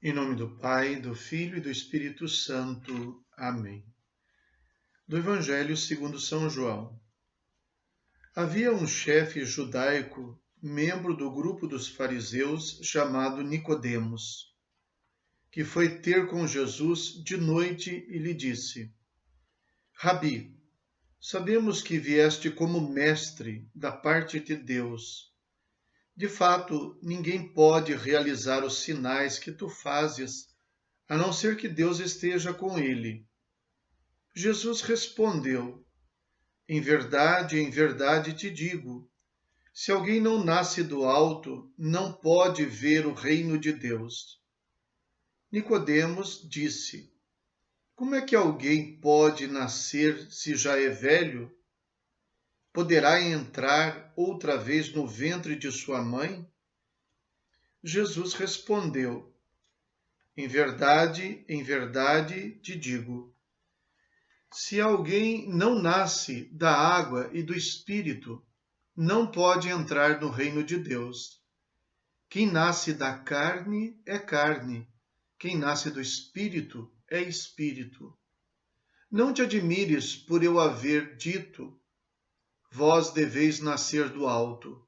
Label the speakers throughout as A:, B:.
A: Em nome do Pai, do Filho e do Espírito Santo. Amém. Do Evangelho segundo São João. Havia um chefe judaico, membro do grupo dos fariseus, chamado Nicodemos, que foi ter com Jesus de noite e lhe disse: Rabi, sabemos que vieste como mestre da parte de Deus. De fato, ninguém pode realizar os sinais que tu fazes, a não ser que Deus esteja com ele. Jesus respondeu: em verdade te digo, se alguém não nasce do alto, não pode ver o reino de Deus. Nicodemos disse: Como é que alguém pode nascer se já é velho? Poderá entrar outra vez no ventre de sua mãe? Jesus respondeu: em verdade te digo, se alguém não nasce da água e do Espírito, não pode entrar no reino de Deus. Quem nasce da carne é carne, quem nasce do Espírito é Espírito. Não te admires por eu haver dito, vós deveis nascer do alto.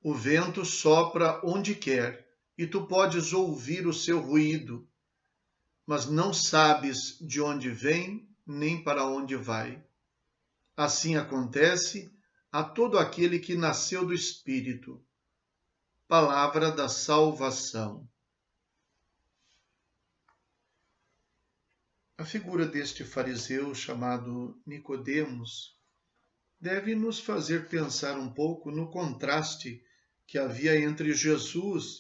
A: O vento sopra onde quer, e tu podes ouvir o seu ruído, mas não sabes de onde vem nem para onde vai. Assim acontece a todo aquele que nasceu do Espírito. Palavra da salvação. A figura deste fariseu chamado Nicodemos deve nos fazer pensar um pouco no contraste que havia entre Jesus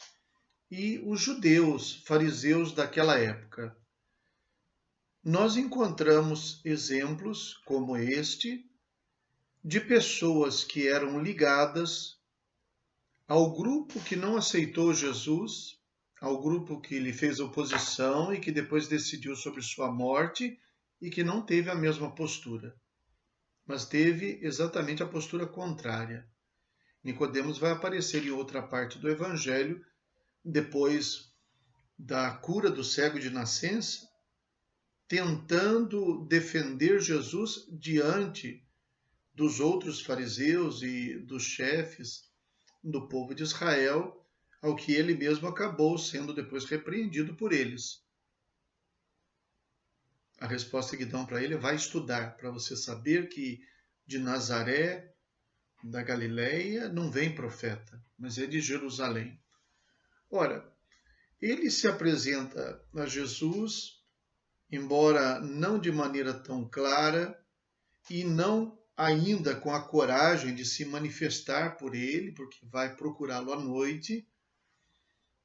A: e os judeus fariseus daquela época. Nós encontramos exemplos como este de pessoas que eram ligadas ao grupo que não aceitou Jesus, ao grupo que lhe fez oposição e que depois decidiu sobre sua morte e que não teve a mesma postura, mas teve exatamente a postura contrária. Nicodemos vai aparecer em outra parte do Evangelho, depois da cura do cego de nascença, tentando defender Jesus diante dos outros fariseus e dos chefes do povo de Israel, ao que ele mesmo acabou sendo depois repreendido por eles. A resposta que dão para ele é: vai estudar, para você saber que de Nazaré, da Galileia, não vem profeta, mas é de Jerusalém. Ora, ele se apresenta a Jesus, embora não de maneira tão clara e não ainda com a coragem de se manifestar por ele, porque vai procurá-lo à noite,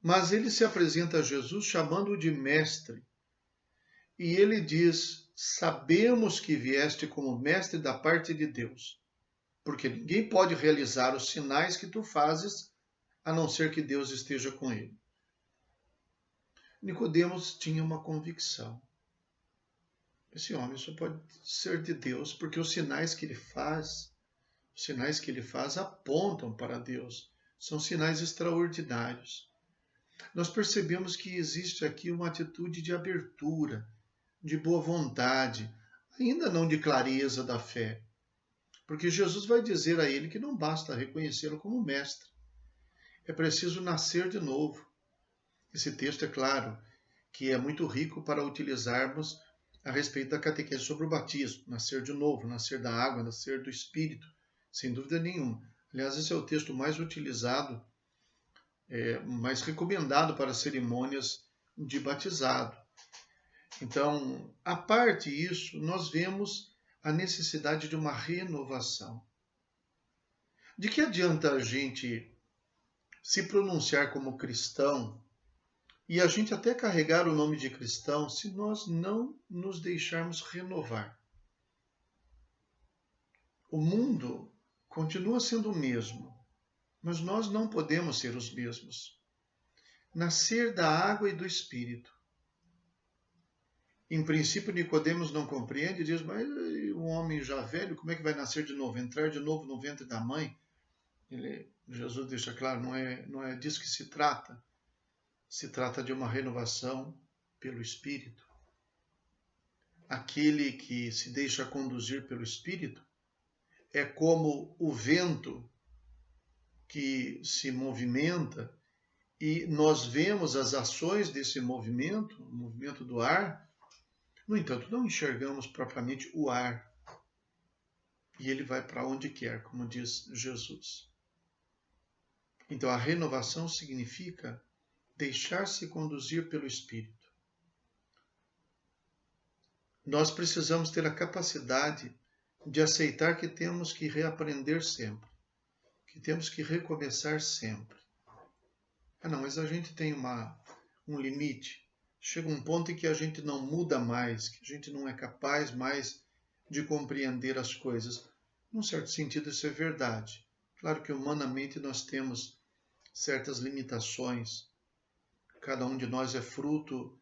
A: mas ele se apresenta a Jesus chamando-o de mestre. E ele diz: sabemos que vieste como mestre da parte de Deus, porque ninguém pode realizar os sinais que tu fazes, a não ser que Deus esteja com ele. Nicodemos tinha uma convicção. Esse homem só pode ser de Deus, porque os sinais que ele faz apontam para Deus. São sinais extraordinários. Nós percebemos que existe aqui uma atitude de abertura, de boa vontade, ainda não de clareza da fé. Porque Jesus vai dizer a ele que não basta reconhecê-lo como mestre. É preciso nascer de novo. Esse texto, é claro, que é muito rico para utilizarmos a respeito da catequese sobre o batismo, nascer de novo, nascer da água, nascer do Espírito, sem dúvida nenhuma. Aliás, esse é o texto mais utilizado, mais recomendado para cerimônias de batizado. Então, a parte isso, nós vemos a necessidade de uma renovação. De que adianta a gente se pronunciar como cristão e a gente até carregar o nome de cristão se nós não nos deixarmos renovar? O mundo continua sendo o mesmo, mas nós não podemos ser os mesmos. Nascer da água e do Espírito. Em princípio, Nicodemos não compreende e diz: mas um homem já velho, como é que vai nascer de novo? Entrar de novo no ventre da mãe? Jesus deixa claro, não é disso que se trata. Se trata de uma renovação pelo Espírito. Aquele que se deixa conduzir pelo Espírito é como o vento que se movimenta e nós vemos as ações desse movimento, o movimento do ar. No entanto, não enxergamos propriamente o ar. E ele vai para onde quer, como diz Jesus. Então, a renovação significa deixar-se conduzir pelo Espírito. Nós precisamos ter a capacidade de aceitar que temos que reaprender sempre, que temos que recomeçar sempre. Não, mas a gente tem um limite. Chega um ponto em que a gente não muda mais, que a gente não é capaz mais de compreender as coisas. Num certo sentido, isso é verdade. Claro que humanamente nós temos certas limitações. Cada um de nós é fruto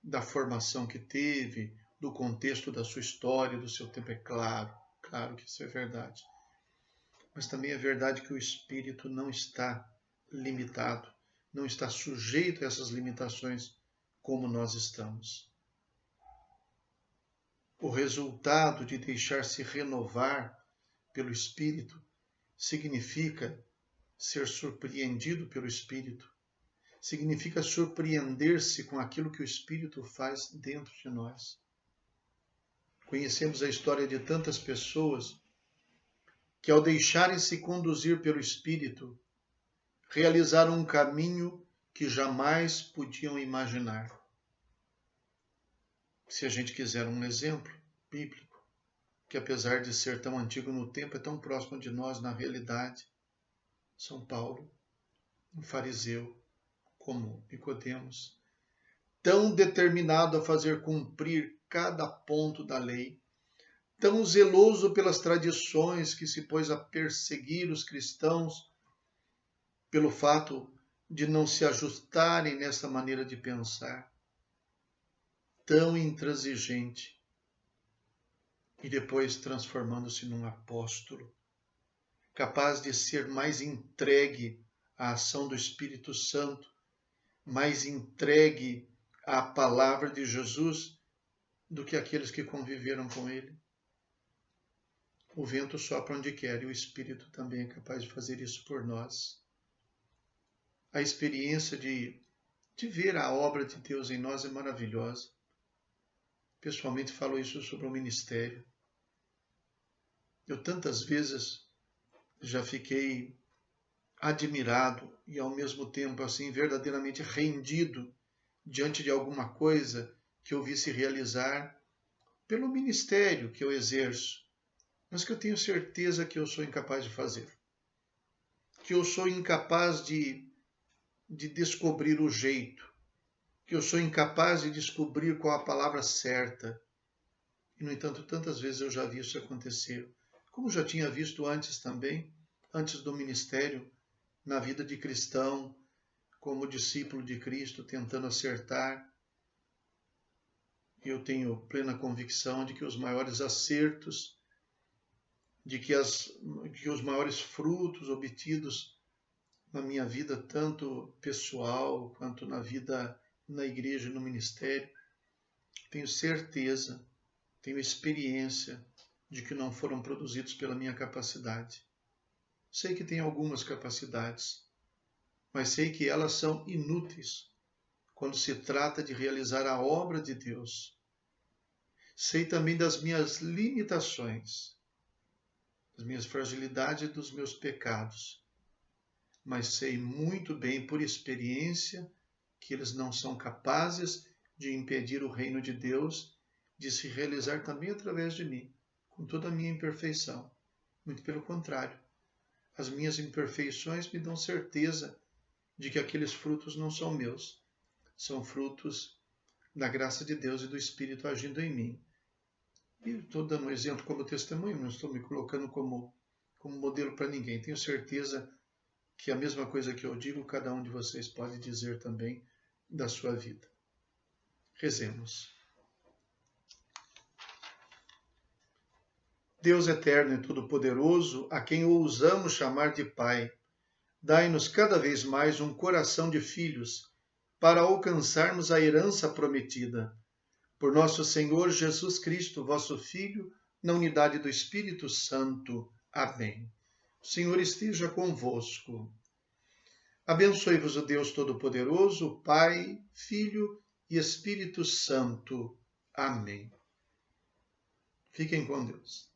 A: da formação que teve, do contexto da sua história, do seu tempo, é claro. Claro que isso é verdade. Mas também é verdade que o espírito não está limitado, não está sujeito a essas limitações como nós estamos. O resultado de deixar-se renovar pelo Espírito significa ser surpreendido pelo Espírito, significa surpreender-se com aquilo que o Espírito faz dentro de nós. Conhecemos a história de tantas pessoas que, ao deixarem-se conduzir pelo Espírito, realizaram um caminho que jamais podiam imaginar. Se a gente quiser um exemplo bíblico, que apesar de ser tão antigo no tempo, é tão próximo de nós na realidade, São Paulo, um fariseu como Nicodemos, tão determinado a fazer cumprir cada ponto da lei, tão zeloso pelas tradições que se pôs a perseguir os cristãos pelo fato de não se ajustarem nessa maneira de pensar, tão intransigente, e depois transformando-se num apóstolo, capaz de ser mais entregue à ação do Espírito Santo, mais entregue à palavra de Jesus do que aqueles que conviveram com ele. O vento sopra onde quer e o Espírito também é capaz de fazer isso por nós. A experiência de ver a obra de Deus em nós é maravilhosa. Pessoalmente falo isso sobre o ministério. Eu tantas vezes já fiquei admirado e ao mesmo tempo assim verdadeiramente rendido diante de alguma coisa que eu vi se realizar pelo ministério que eu exerço, mas que eu tenho certeza que eu sou incapaz de fazer. Que eu sou incapaz de descobrir o jeito, que eu sou incapaz de descobrir qual a palavra certa. E, no entanto, tantas vezes eu já vi isso acontecer, como já tinha visto antes também, antes do ministério, na vida de cristão, como discípulo de Cristo, tentando acertar. Eu tenho plena convicção de que os maiores acertos, de que os maiores frutos obtidos na minha vida, tanto pessoal quanto na vida na igreja e no ministério, tenho certeza, tenho experiência de que não foram produzidos pela minha capacidade. Sei que tenho algumas capacidades, mas sei que elas são inúteis quando se trata de realizar a obra de Deus. Sei também das minhas limitações, das minhas fragilidades e dos meus pecados, mas sei muito bem por experiência que eles não são capazes de impedir o reino de Deus de se realizar também através de mim, com toda a minha imperfeição. Muito pelo contrário, as minhas imperfeições me dão certeza de que aqueles frutos não são meus, são frutos da graça de Deus e do Espírito agindo em mim. E estou dando um exemplo como testemunho, não estou me colocando como modelo para ninguém. Tenho certeza que a mesma coisa que eu digo, cada um de vocês pode dizer também da sua vida. Rezemos. Deus eterno e todo-poderoso, a quem ousamos chamar de Pai, dai-nos cada vez mais um coração de filhos, para alcançarmos a herança prometida. Por nosso Senhor Jesus Cristo, vosso Filho, na unidade do Espírito Santo. Amém. O Senhor esteja convosco. Abençoe-vos o Deus Todo-Poderoso, Pai, Filho e Espírito Santo. Amém. Fiquem com Deus.